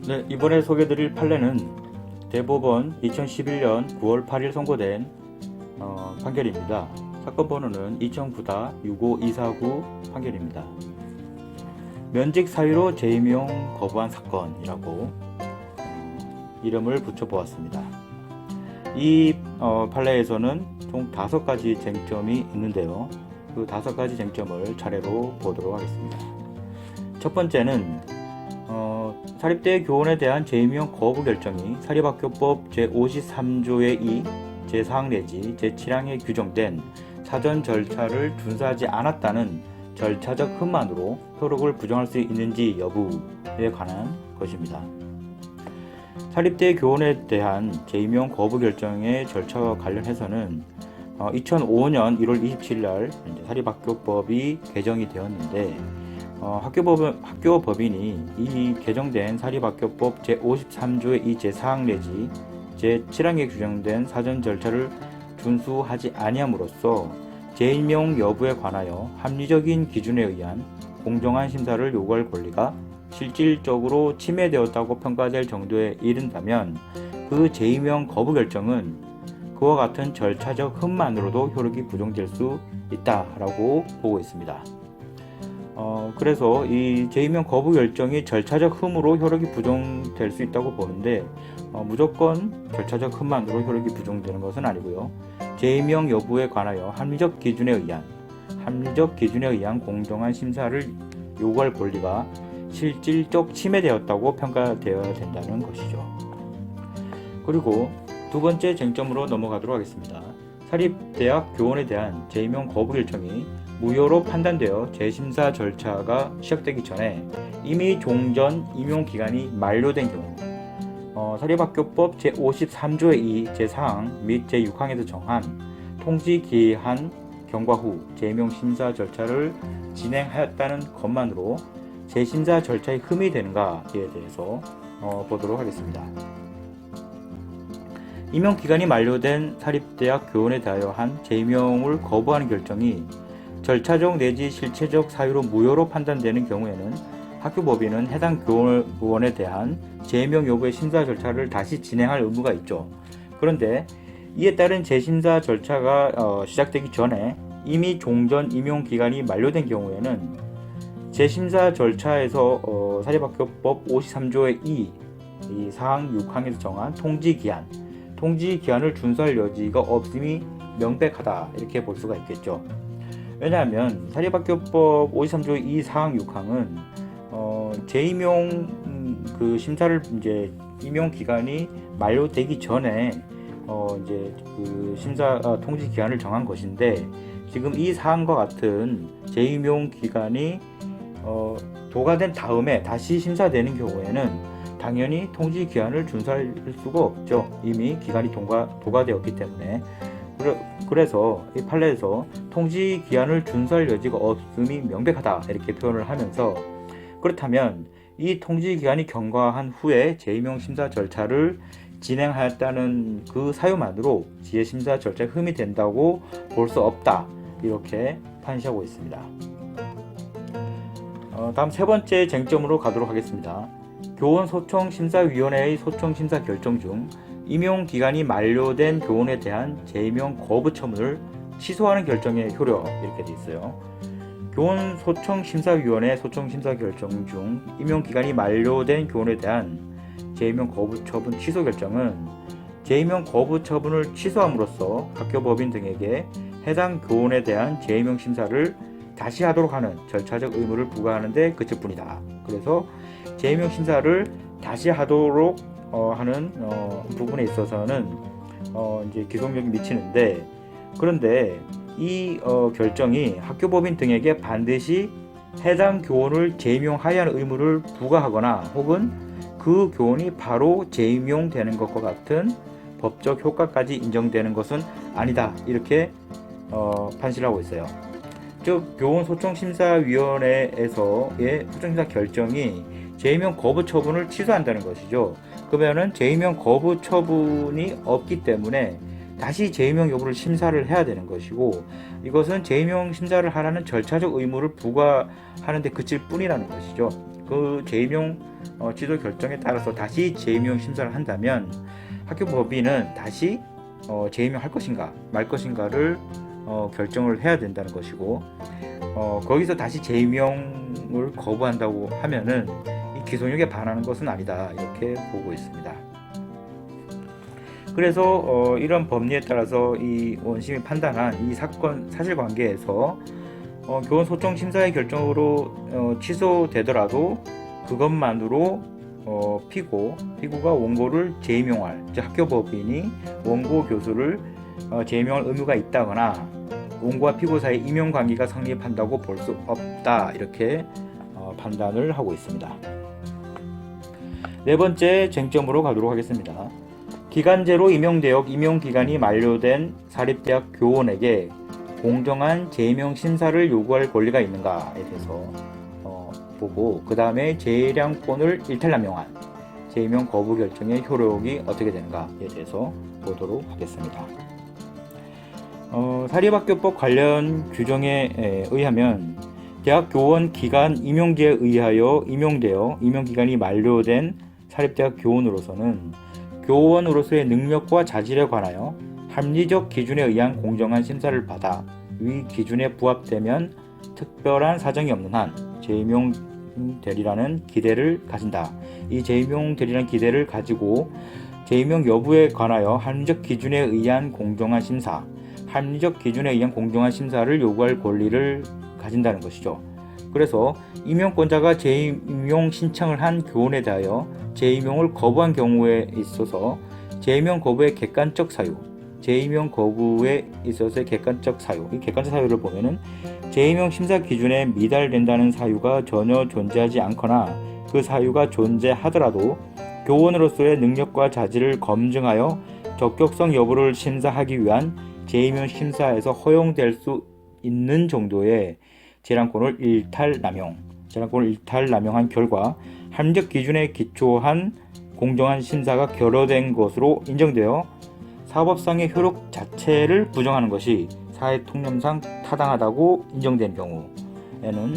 네, 이번에 소개드릴 판례는 대법원 2011년 9월 8일 선고된 판결입니다. 사건 번호는 2009-65249 판결입니다. 면직 사유로 재임용 거부한 사건이라고 이름을 붙여보았습니다. 이 판례에서는 총 5가지 쟁점이 있는데요. 그 5가지 쟁점을 차례로 보도록 하겠습니다. 첫 번째는 사립대 교원에 대한 재임용 거부 결정이 사립학교법 제53조의 2, 제4항 내지 제7항에 규정된 사전 절차를 준수하지 않았다는 절차적 흠만으로 효력을 부정할 수 있는지 여부에 관한 것입니다. 사립대 교원에 대한 재임용 거부 결정의 절차와 관련해서는 2005년 1월 27일 날 사립학교법이 개정이 되었는데 학교법인이 이 개정된 사립학교법 제53조의 2 제4항 내지 제7항에 규정된 사전 절차를 준수하지 아니함으로써 재임용 여부에 관하여 합리적인 기준에 의한 공정한 심사를 요구할 권리가 실질적으로 침해되었다고 평가될 정도에 이른다면 그 재임용 거부 결정은 그와 같은 절차적 흠만으로도 효력이 부정될 수 있다라고 보고 있습니다. 그래서 이 재임용 거부 결정이 절차적 흠으로 효력이 부정될 수 있다고 보는데 무조건 절차적 흠만으로 효력이 부정되는 것은 아니고요. 재임용 여부에 관하여 합리적 기준에 의한 공정한 심사를 요구할 권리가 실질적 침해되었다고 평가되어야 된다는 것이죠. 그리고 두 번째 쟁점으로 넘어가도록 하겠습니다. 사립대학 교원에 대한 재임용 거부 결정이 무효로 판단되어 재심사 절차가 시작되기 전에 이미 종전 임용 기간이 만료된 경우 사립학교법 제53조의 2 제4항 및 제6항에서 정한 통지기한 경과 후 재임용 심사 절차를 진행하였다는 것만으로 재심사 절차에 흠이 되는가에 대해서 보도록 하겠습니다. 임용 기간이 만료된 사립대학 교원에 대하여 한 재임용을 거부하는 결정이 절차적 내지 실체적 사유로 무효로 판단되는 경우에는 학교법인은 해당 교원에 대한 재임용 여부의 심사 절차를 다시 진행할 의무가 있죠. 그런데 이에 따른 재심사 절차가 시작되기 전에 이미 종전 임용 기간이 만료된 경우에는 재심사 절차에서 사립학교법 53조의 2, 4항, 6항에서 정한 통지기한을 준수할 여지가 없음이 명백하다 이렇게 볼 수가 있겠죠. 왜냐하면 사립학교법 53조 2, 4항, 6항은 재임용 그 심사를 이제 임용 기간이 만료되기 전에 이제 그 심사 통지 기한을 정한 것인데 지금 이 사항과 같은 재임용 기간이 도과된 다음에 다시 심사되는 경우에는 당연히 통지 기한을 준수할 수가 없죠. 이미 기간이 도과되었기 때문에. 그래서 이 판례에서 통지 기한을 준수할 여지가 없음이 명백하다 이렇게 표현을 하면서 그렇다면 이 통지 기한이 경과한 후에 재임용 심사 절차를 진행하였다는 그 사유만으로 재심사 절차에 흠이 된다고 볼 수 없다 이렇게 판시하고 있습니다. 다음 세 번째 쟁점으로 가도록 하겠습니다. 교원소총심사위원회의 소총심사 결정 중 임용 기간이 만료된 교원에 대한 재임용 거부 처분을 취소하는 결정의 효력 이렇게 되어 있어요. 교원소총심사위원회 소총심사 결정 중 임용 기간이 만료된 교원에 대한 재임용 거부 처분 취소 결정은 재임용 거부 처분을 취소함으로써 학교법인 등에게 해당 교원에 대한 재임용 심사를 다시 하도록 하는 절차적 의무를 부과하는 데 그칠 뿐이다. 그래서 재임용 심사를 다시 하도록 하는 부분에 있어서는 이제 기속력이 미치는데 그런데 이 결정이 학교법인 등에게 반드시 해당 교원을 재임용하여야 하는 의무를 부과하거나 혹은 그 교원이 바로 재임용되는 것과 같은 법적 효과까지 인정되는 것은 아니다 이렇게 판시를 하고 있어요. 즉 교원소총심사위원회에서의 소총심사 결정이 재임용 거부 처분을 취소한다는 것이죠. 그러면은 재임용 거부 처분이 없기 때문에 다시 재임용 여부를 심사를 해야 되는 것이고, 이것은 재임용 심사를 하라는 절차적 의무를 부과하는 데 그칠 뿐이라는 것이죠. 그 재임용 지도 결정에 따라서 다시 재임용 심사를 한다면 학교법인은 다시 재임용 할 것인가 말 것인가를 결정을 해야 된다는 것이고, 거기서 다시 재임용을 거부한다고 하면은 이 기소력에 반하는 것은 아니다, 이렇게 보고 있습니다. 그래서 이런 법리에 따라서 이 원심이 판단한 이 사건 사실관계에서 교원 소청 심사의 결정으로 취소되더라도 그것만으로 피고가 원고를 재임용할, 즉 학교법인이 원고 교수를 재임용할 의무가 있다거나 원고와 피고 사이 임용 관계가 성립한다고 볼 수 없다, 이렇게 판단을 하고 있습니다. 네 번째 쟁점으로 가도록 하겠습니다. 기간제로 임용되어 임용기간이 만료된 사립대학 교원에게 공정한 재임용 심사를 요구할 권리가 있는가에 대해서 보고, 그 다음에 재량권을 일탈남용한 재임용 거부 결정의 효력이 어떻게 되는가에 대해서 보도록 하겠습니다. 사립학교법 관련 규정에 의하면 대학 교원 기간 임용제에 의하여 임용되어 임용기간이 만료된 사립대학 교원으로서는 교원으로서의 능력과 자질에 관하여 합리적 기준에 의한 공정한 심사를 받아 위 기준에 부합되면 특별한 사정이 없는 한 재임용 되리라는 기대를 가진다. 이 재임용 되리라는 기대를 가지고 재임용 여부에 관하여 합리적 기준에 의한 공정한 심사, 합리적 기준에 의한 공정한 심사를 요구할 권리를 가진다는 것이죠. 그래서 임용권자가 재임용 신청을 한 교원에 대하여 재임용을 거부한 경우에 있어서 재임용 거부의 객관적 사유, 재임용 거부에 있어서의 객관적 사유, 이 객관적 사유를 보면은 재임용 심사 기준에 미달된다는 사유가 전혀 존재하지 않거나 그 사유가 존재하더라도 교원으로서의 능력과 자질을 검증하여 적격성 여부를 심사하기 위한 재임용 심사에서 허용될 수 있는 정도의 재량권을 일탈남용한 결과 합리적 기준에 기초한 공정한 심사가 결여된 것으로 인정되어 사법상의 효력 자체를 부정하는 것이 사회 통념상 타당하다고 인정된 경우에는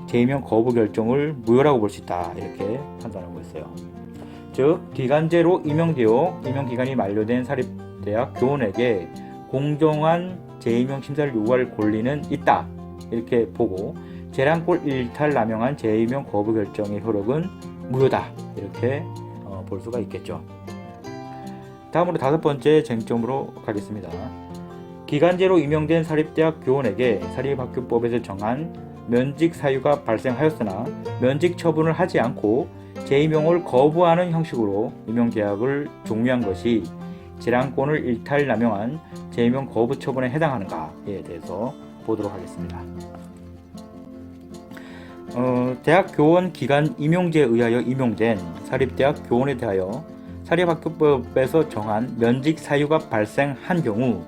재임용 거부 결정을 무효라고 볼 수 있다, 이렇게 판단하고 있어요. 즉 기간제로 임용되어 임용기간이 만료된 사립대학 교원에게 공정한 재임용 심사를 요구할 권리는 있다, 이렇게 보고 재량권 일탈남용한 재임용 거부 결정의 효력은 무효다, 이렇게 볼 수가 있겠죠. 다음으로 다섯 번째 쟁점으로 가겠습니다. 기간제로 임용된 사립대학 교원에게 사립학교법에서 정한 면직 사유가 발생하였으나 면직 처분을 하지 않고 재임용을 거부하는 형식으로 임용계약을 종료한 것이 재량권을 일탈남용한 재임용 거부 처분에 해당하는가에 대해서 보도록 하겠습니다. 대학 교원 기간 임용제에 의하여 임용된 사립대학 교원에 대하여 사립학교법에서 정한 면직 사유가 발생한 경우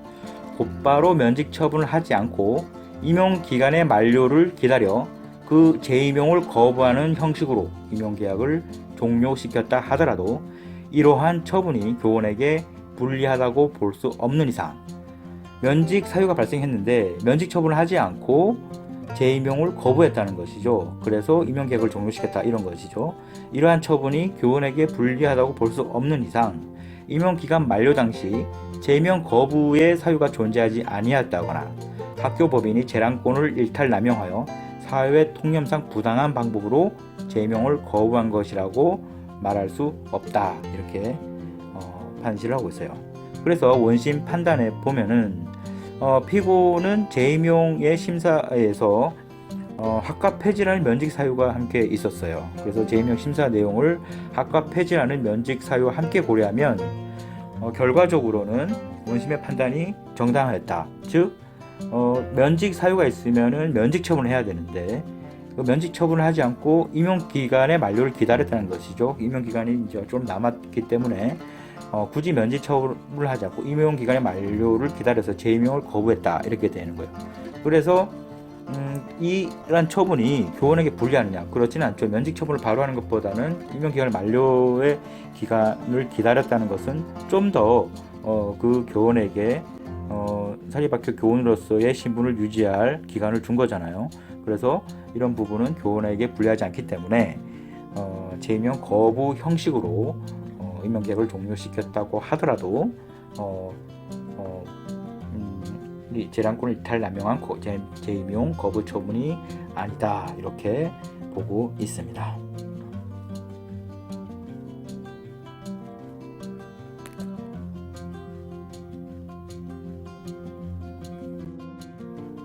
곧바로 면직 처분을 하지 않고 임용 기간의 만료를 기다려 그 재임용을 거부하는 형식으로 임용계약을 종료시켰다 하더라도 이러한 처분이 교원에게 불리하다고 볼 수 없는 이상 면직 사유가 발생했는데 면직 처분을 하지 않고 재임용을 거부했다는 것이죠. 그래서 임용계약을 종료시켰다, 이런 것이죠. 이러한 처분이 교원에게 불리하다고 볼 수 없는 이상 임용기간 만료 당시 재임용 거부의 사유가 존재하지 아니했다거나 학교법인이 재량권을 일탈남용하여 사회 통념상 부당한 방법으로 재임용을 거부한 것이라고 말할 수 없다, 이렇게 판시를 하고 있어요. 그래서 원심 판단에 보면은 피고는 재임용의 심사에서 학과 폐지라는 면직 사유가 함께 있었어요. 그래서 재임용 심사 내용을 학과 폐지라는 면직 사유와 함께 고려하면 결과적으로는 원심의 판단이 정당했다. 즉 면직 사유가 있으면은 면직 처분을 해야 되는데 그 면직 처분을 하지 않고 임용 기간의 만료를 기다렸다는 것이죠. 임용 기간이 이제 좀 남았기 때문에 굳이 면직 처분을 하지 않고 임용 기간의 만료를 기다려서 재임용을 거부했다, 이렇게 되는 거예요. 그래서 이런 처분이 교원에게 불리하느냐? 그렇지는 않죠. 면직 처분을 바로 하는 것보다는 임용 기간 만료의 기간을 기다렸다는 것은 좀 더 그 교원에게 사립학교 교원으로서의 신분을 유지할 기간을 준 거잖아요. 그래서 이런 부분은 교원에게 불리하지 않기 때문에 재임용 거부 형식으로 임용 계약을 종료시켰다고 하더라도 재량권을 이탈 남용한 재임용 거부 처분이 아니다, 이렇게 보고 있습니다.